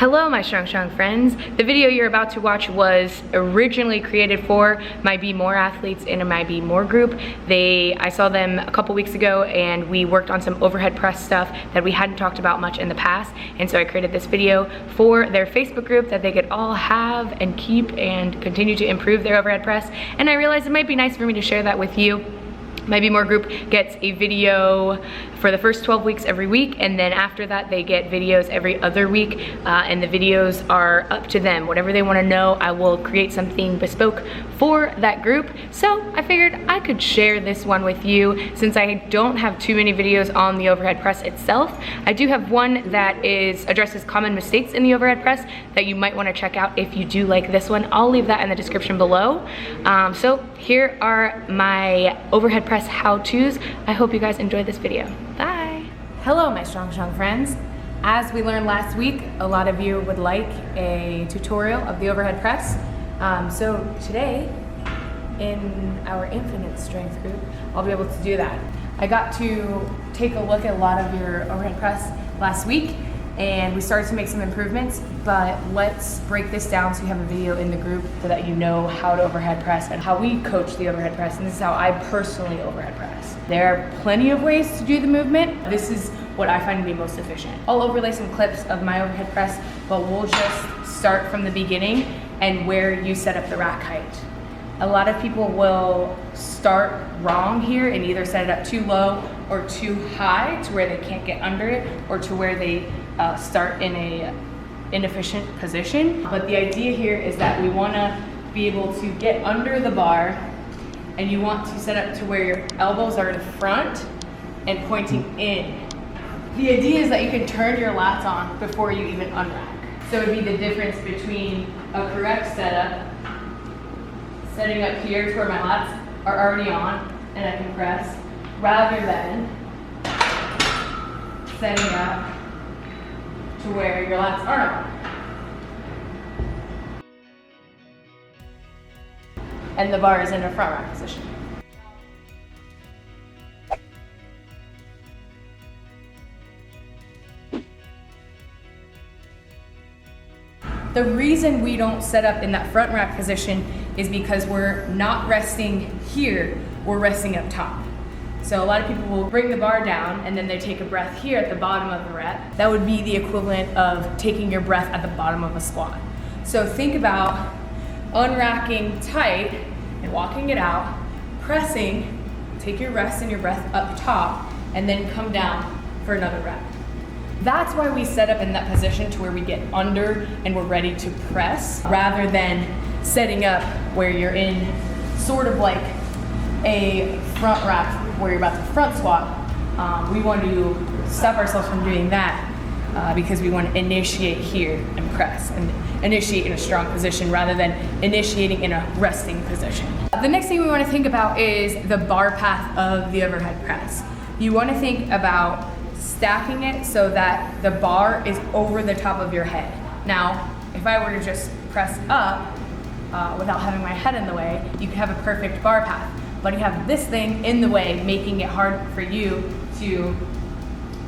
Hello my strong friends. The video you're about to watch was originally created for my Be More athletes in my Be More group. I saw them a couple weeks ago and we worked on some overhead press stuff that we hadn't talked about much in the past, and so I created this video for their Facebook group that they could all have and keep and continue to improve their overhead press, and I realized it might be nice for me to share that with you. My Be More group gets a video for the first 12 weeks every week, and then after that they get videos every other week, and the videos are up to them. Whatever they want to know, I will create something bespoke for that group. So I figured I could share this one with you since I don't have too many videos on the overhead press itself. I do have one that addresses common mistakes in the overhead press that you might want to check out if you do like this one. I'll leave that in the description below. So here are my overhead press how-tos. I hope you guys enjoyed this video. Bye. Hello my strong friends. As we learned last week, a lot of you would like a tutorial of the overhead press. So today in our infinite strength group, I'll be able to do that. I got to take a look at a lot of your overhead press last week and we started to make some improvements, but let's break this down so you have a video in the group so that you know how to overhead press and how we coach the overhead press, and this is how I personally overhead press. There are plenty of ways to do the movement. This is what I find to be most efficient. I'll overlay some clips of my overhead press, but we'll just start from the beginning and where you set up the rack height. A lot of people will start wrong here and either set it up too low or too high to where they can't get under it, or to where they start in a inefficient position. But the idea here is that we want to be able to get under the bar, and you want to set up to where your elbows are in front and pointing in. The idea is that you can turn your lats on before you even unrack. So it would be the difference between a correct setup, setting up here to where my lats are already on and I can press, rather than setting up to where your lats aren't on. And the bar is in a front rack position. The reason we don't set up in that front rack position is because we're not resting here, we're resting up top. So a lot of people will bring the bar down and then they take a breath here at the bottom of the rep. That would be the equivalent of taking your breath at the bottom of a squat. So think about unracking tight and walking it out, pressing, take your rest and your breath up top, and then come down for another rep. That's why we set up in that position to where we get under and we're ready to press, rather than setting up where you're in sort of like a front rack where you're about to front squat. We want to stop ourselves from doing that because we want to initiate here and press and initiate in a strong position rather than initiating in a resting position. The next thing we want to think about is the bar path of the overhead press. You want to think about stacking it so that the bar is over the top of your head. Now, if I were to just press up without having my head in the way, you could have a perfect bar path. But you have this thing in the way, making it hard for you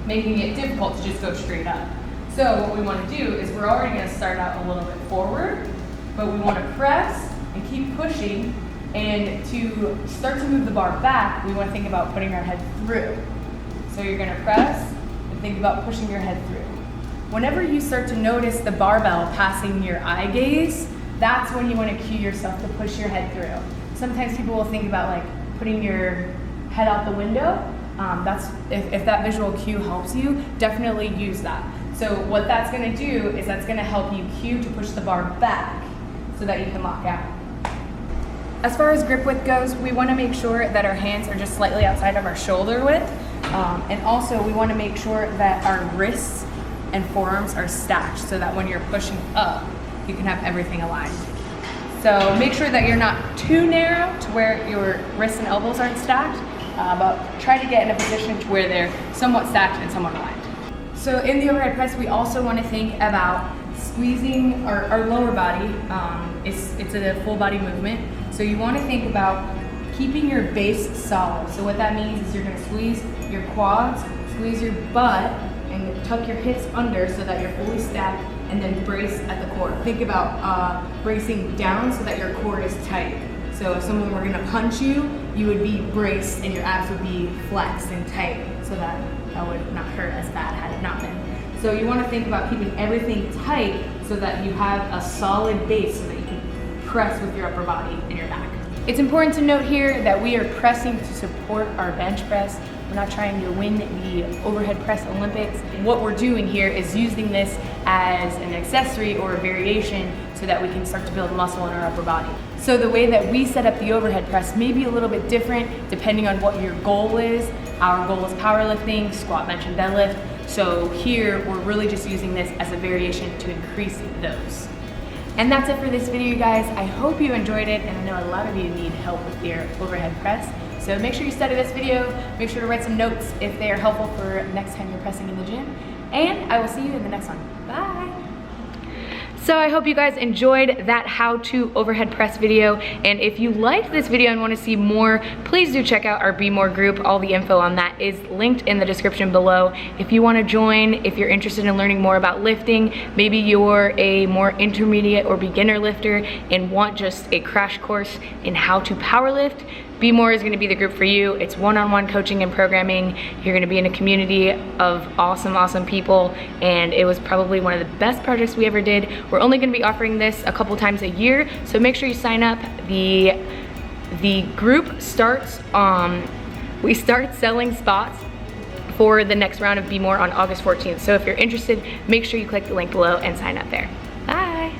making it difficult to just go straight up. So what we want to do is we're already going to start out a little bit forward, but we want to press and keep pushing, and to start to move the bar back, we want to think about putting our head through. So you're going to press and think about pushing your head through. Whenever you start to notice the barbell passing your eye gaze, that's when you want to cue yourself to push your head through. Sometimes people will think about like putting your head out the window. If that visual cue helps you, definitely use that. So what that's going to do is that's going to help you cue to push the bar back so that you can lock out. As far as grip width goes, we want to make sure that our hands are just slightly outside of our shoulder width. And also we want to make sure that our wrists and forearms are stacked so that when you're pushing up, you can have everything aligned. So make sure that you're not too narrow to where your wrists and elbows aren't stacked, but try to get in a position to where they're somewhat stacked and somewhat aligned. So in the overhead press, we also want to think about squeezing our lower body. It's a full body movement. So you want to think about keeping your base solid. So what that means is you're going to squeeze your quads, squeeze your butt, and tuck your hips under so that you're fully stacked and then brace at the core. Think about bracing down so that your core is tight. So if someone were gonna punch you, you would be braced and your abs would be flexed and tight so that would not hurt as bad had it not been. So you wanna think about keeping everything tight so that you have a solid base so that you can press with your upper body and your back. It's important to note here that we are pressing to support our bench press. We're not trying to win the overhead press Olympics. What we're doing here is using this as an accessory or a variation so that we can start to build muscle in our upper body. So the way that we set up the overhead press may be a little bit different depending on what your goal is. Our goal is powerlifting, squat, bench, and deadlift. So here, we're really just using this as a variation to increase those. And that's it for this video, you guys. I hope you enjoyed it, and I know a lot of you need help with your overhead press. So make sure you study this video, make sure to write some notes if they are helpful for next time you're pressing in the gym. And I will see you in the next one. Bye. So I hope you guys enjoyed that how-to overhead press video, and if you liked this video and want to see more, please do check out our Be More group. All the info on that is linked in the description below. If you want to join, if you're interested in learning more about lifting, maybe you're a more intermediate or beginner lifter and want just a crash course in how to power lift, Be More is going to be the group for you. It's one-on-one coaching and programming. You're going to be in a community of awesome people, and it was probably one of the best projects we ever did. We're only going to be offering this a couple times a year, so make sure you sign up. The group starts, we start selling spots for the next round of Be More on August 14th. So if you're interested, make sure you click the link below and sign up there. Bye.